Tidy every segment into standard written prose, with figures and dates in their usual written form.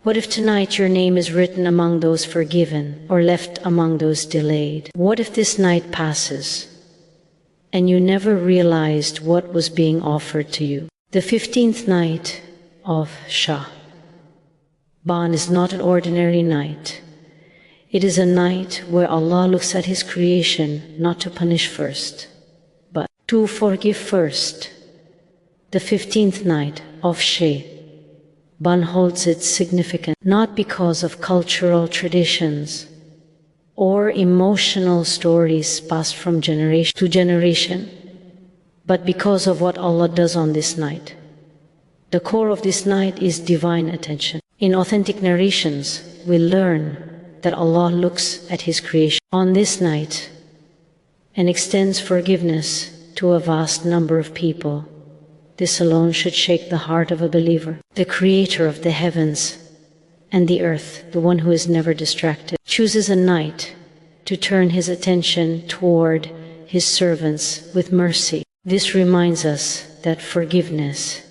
What if tonight your name is written among those forgiven or left among those delayed? What if this night passes and you never realized what was being offered to you? The 15th night of Shaban is not an ordinary night. It is a night where Allah looks at His creation not to punish first, but to forgive first. The 15th night of Shaban holds its significance not because of cultural traditions or emotional stories passed from generation to generation, but because of what Allah does on this night. The core of this night is divine attention. In authentic narrations, we learn that Allah looks at His creation on this night and extends forgiveness to a vast number of people. This alone should shake the heart of a believer. The Creator of the heavens and the earth, the one who is never distracted, chooses a night to turn His attention toward His servants with mercy. This reminds us that forgiveness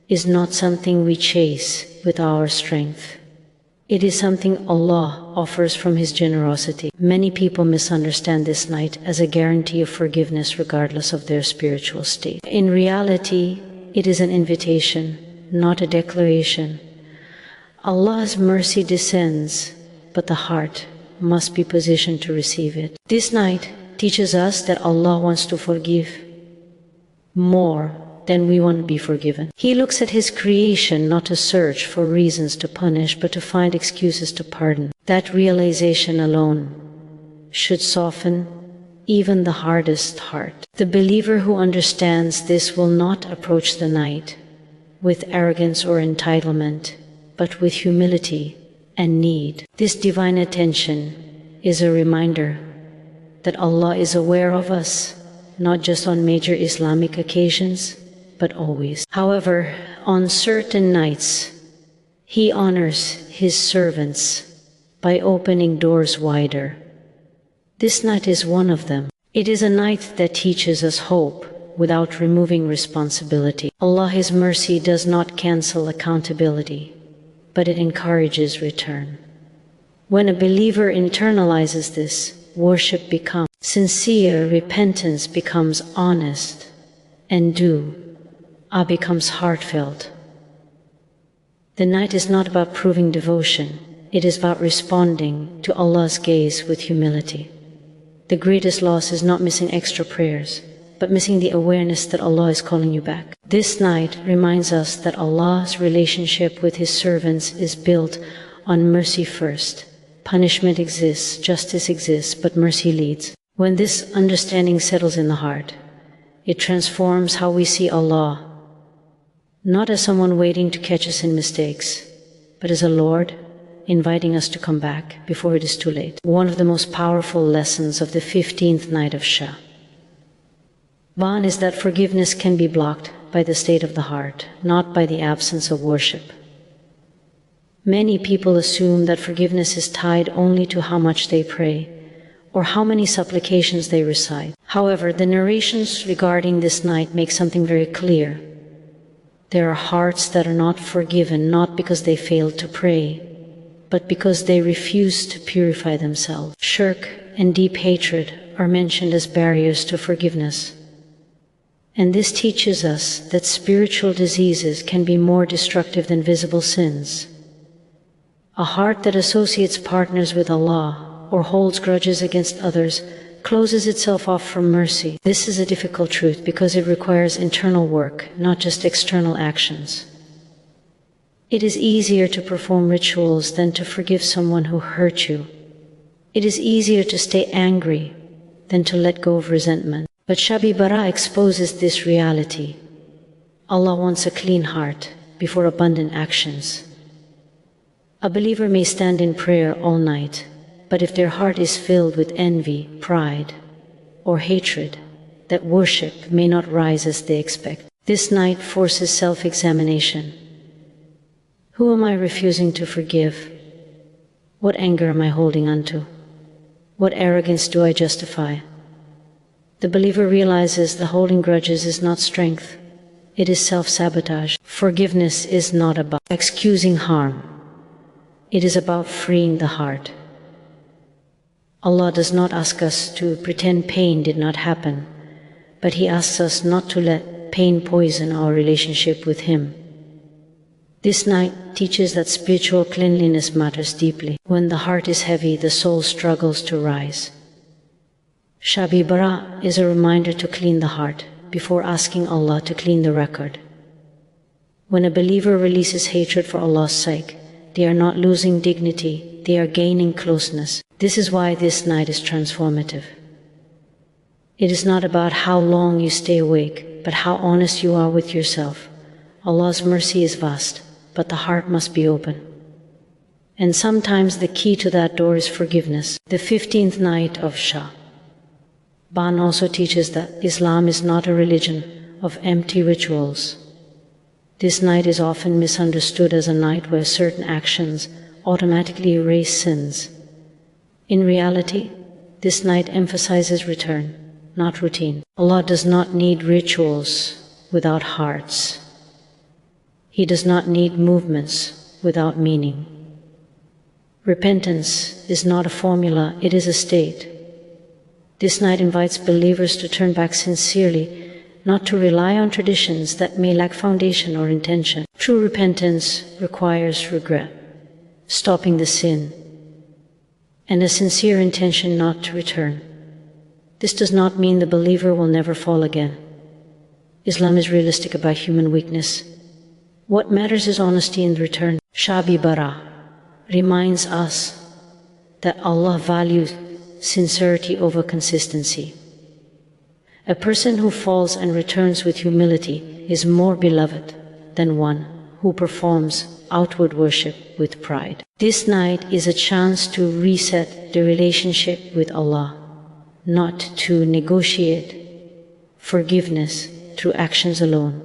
is not something we chase with our strength. It is something Allah offers from His generosity. Many people misunderstand this night as a guarantee of forgiveness regardless of their spiritual state. In reality, it is an invitation, not a declaration. Allah's mercy descends, but the heart must be positioned to receive it. This night teaches us that Allah wants to forgive more than we want to be forgiven. He looks at His creation not to search for reasons to punish, but to find excuses to pardon. That realization alone should soften even the hardest heart. The believer who understands this will not approach the night with arrogance or entitlement, but with humility and need. This divine attention is a reminder that Allah is aware of us, not just on major Islamic occasions, but always. However, on certain nights, He honors His servants by opening doors wider. This night is one of them. It is a night that teaches us hope without removing responsibility. Allah's mercy does not cancel accountability, but it encourages return. When a believer internalizes this, worship becomes sincere, repentance becomes honest, and du'a becomes heartfelt. The night is not about proving devotion. It is about responding to Allah's gaze with humility. The greatest loss is not missing extra prayers, but missing the awareness that Allah is calling you back. This night reminds us that Allah's relationship with His servants is built on mercy first. Punishment exists, justice exists, but mercy leads. When this understanding settles in the heart, it transforms how we see Allah, not as someone waiting to catch us in mistakes, but as a Lord inviting us to come back before it is too late. One of the most powerful lessons of the 15th night of Shaban is that forgiveness can be blocked by the state of the heart, not by the absence of worship. Many people assume that forgiveness is tied only to how much they pray or how many supplications they recite. However, the narrations regarding this night make something very clear. There are hearts that are not forgiven, not because they failed to pray, but because they refuse to purify themselves. Shirk and deep hatred are mentioned as barriers to forgiveness. And this teaches us that spiritual diseases can be more destructive than visible sins. A heart that associates partners with Allah or holds grudges against others closes itself off from mercy. This is a difficult truth because it requires internal work, not just external actions. It is easier to perform rituals than to forgive someone who hurt you. It is easier to stay angry than to let go of resentment. But Barat exposes this reality. Allah wants a clean heart before abundant actions. A believer may stand in prayer all night, but if their heart is filled with envy, pride, or hatred, that worship may not rise as they expect. This night forces self-examination. Who am I refusing to forgive? What anger am I holding onto? What arrogance do I justify? The believer realizes the holding grudges is not strength, it is self-sabotage. Forgiveness is not about excusing harm, It is about freeing the heart. Allah does not ask us to pretend pain did not happen, but He asks us not to let pain poison our relationship with Him. This night teaches that spiritual cleanliness matters deeply. When the heart is heavy, the soul struggles to rise. Shab Barat is a reminder to clean the heart before asking Allah to clean the record. When a believer releases hatred for Allah's sake, they are not losing dignity, they are gaining closeness. This is why this night is transformative. It is not about how long you stay awake, but how honest you are with yourself. Allah's mercy is vast, but the heart must be open. And sometimes the key to that door is forgiveness. The 15th night of Shaban also teaches that Islam is not a religion of empty rituals. This night is often misunderstood as a night where certain actions automatically erase sins. In reality, this night emphasizes return, not routine. Allah does not need rituals without hearts. He does not need movements without meaning. Repentance is not a formula, it is a state. This night invites believers to turn back sincerely, not to rely on traditions that may lack foundation or intention. True repentance requires regret, stopping the sin, and a sincere intention not to return. This does not mean the believer will never fall again. Islam is realistic about human weakness. What matters is honesty in return. Shab Barat reminds us that Allah values sincerity over consistency. A person who falls and returns with humility is more beloved than one who performs outward worship with pride. This night is a chance to reset the relationship with Allah, not to negotiate forgiveness through actions alone.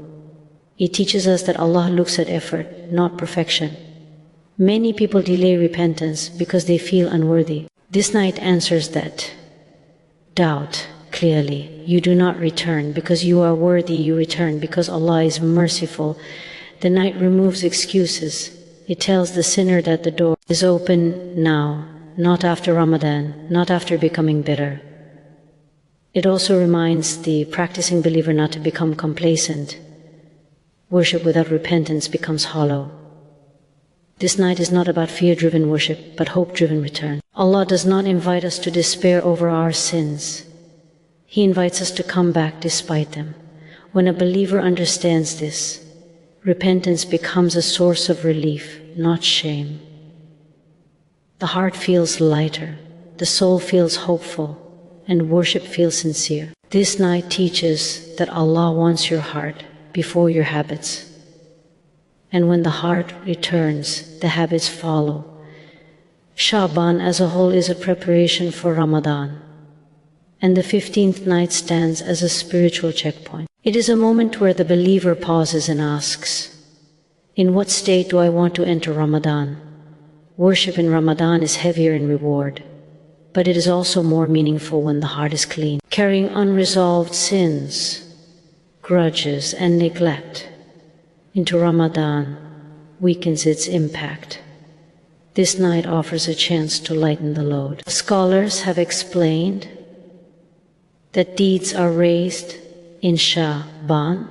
It teaches us that Allah looks at effort, not perfection. Many people delay repentance because they feel unworthy. This night answers that doubt clearly. You do not return because you are worthy, you return because Allah is merciful. The night removes excuses. It tells the sinner that the door is open now, not after Ramadan, not after becoming bitter. It also reminds the practicing believer not to become complacent. Worship without repentance becomes hollow. This night is not about fear-driven worship, but hope-driven return. Allah does not invite us to despair over our sins. He invites us to come back despite them. When a believer understands this, repentance becomes a source of relief, not shame. The heart feels lighter, the soul feels hopeful, and worship feels sincere. This night teaches that Allah wants your heart before your habits. And when the heart returns, the habits follow. Shaban as a whole is a preparation for Ramadan, and the 15th night stands as a spiritual checkpoint. It is a moment where the believer pauses and asks, in what state do I want to enter Ramadan? Worship in Ramadan is heavier in reward, but it is also more meaningful when the heart is clean. Carrying unresolved sins, grudges, and neglect into Ramadan weakens its impact. This night offers a chance to lighten the load. Scholars have explained that deeds are raised in Shaban,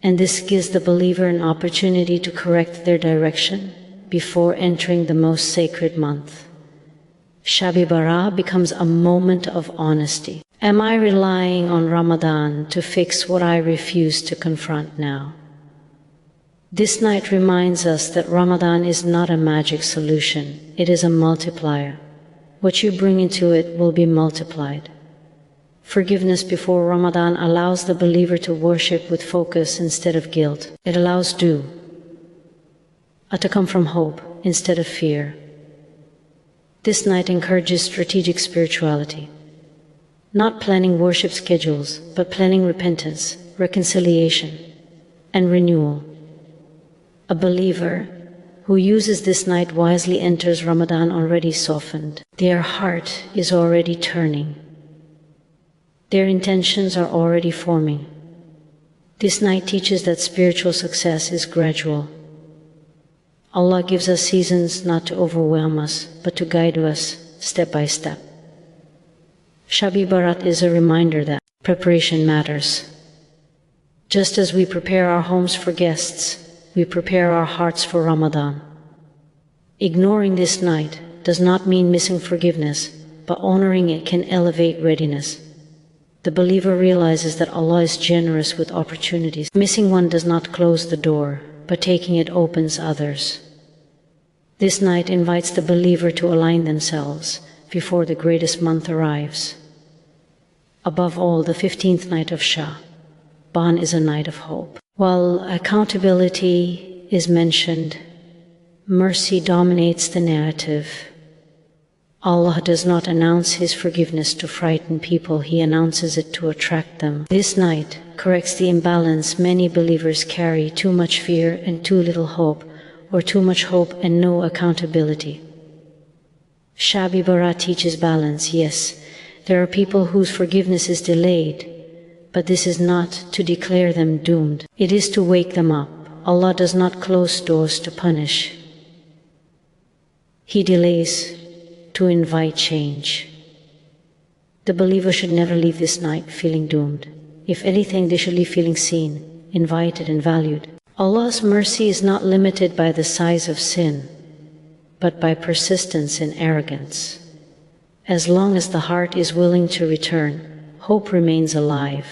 and this gives the believer an opportunity to correct their direction before entering the most sacred month. Shab Barat becomes a moment of honesty. Am I relying on Ramadan to fix what I refuse to confront now? This night reminds us that Ramadan is not a magic solution, it is a multiplier. What you bring into it will be multiplied. Forgiveness before Ramadan allows the believer to worship with focus instead of guilt. It allows to come from hope instead of fear. This night encourages strategic spirituality. Not planning worship schedules, but planning repentance, reconciliation, and renewal. A believer who uses this night wisely enters Ramadan already softened. Their heart is already turning. Their intentions are already forming. This night teaches that spiritual success is gradual. Allah gives us seasons not to overwhelm us, but to guide us step by step. Shabi Barat is a reminder that preparation matters. Just as we prepare our homes for guests, we prepare our hearts for Ramadan. Ignoring this night does not mean missing forgiveness, but honoring it can elevate readiness. The believer realizes that Allah is generous with opportunities. Missing one does not close the door, but taking it opens others. This night invites the believer to align themselves before the greatest month arrives. Above all, the 15th night of Shaban is a night of hope. While accountability is mentioned, mercy dominates the narrative. Allah does not announce His forgiveness to frighten people, He announces it to attract them. This night corrects the imbalance many believers carry: too much fear and too little hope, or too much hope and no accountability. Shabi Barat teaches balance. Yes, there are people whose forgiveness is delayed, but this is not to declare them doomed. It is to wake them up. Allah does not close doors to punish. He delays to invite change. The believer should never leave this night feeling doomed. If anything, they should leave feeling seen, invited, and valued. Allah's mercy is not limited by the size of sin, but by persistence and arrogance. As long as the heart is willing to return, hope remains alive.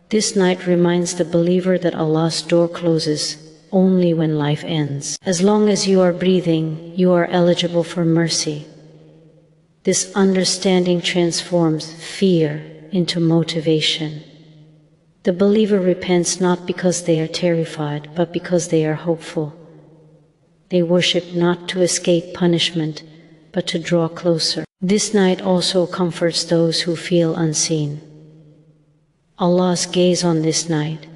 This night reminds the believer that Allah's door closes only when life ends. As long as you are breathing, you are eligible for mercy. This understanding transforms fear into motivation. The believer repents not because they are terrified, but because they are hopeful. They worship not to escape punishment, but to draw closer. This night also comforts those who feel unseen. Allah's gaze on this night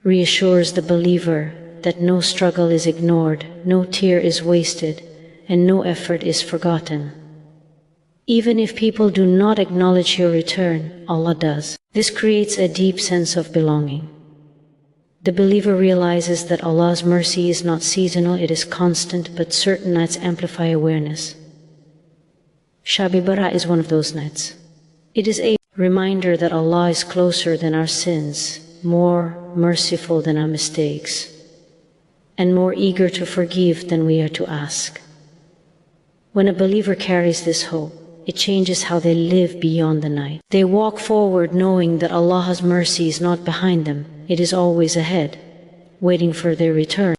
reassures the believer that no struggle is ignored, no tear is wasted, and no effort is forgotten. Even if people do not acknowledge your return, Allah does. This creates a deep sense of belonging. The believer realizes that Allah's mercy is not seasonal, it is constant, but certain nights amplify awareness. Shabi Barat is one of those nights. It is a reminder that Allah is closer than our sins, more merciful than our mistakes, and more eager to forgive than we are to ask. When a believer carries this hope, it changes how they live beyond the night. They walk forward knowing that Allah's mercy is not behind them, it is always ahead, waiting for their return.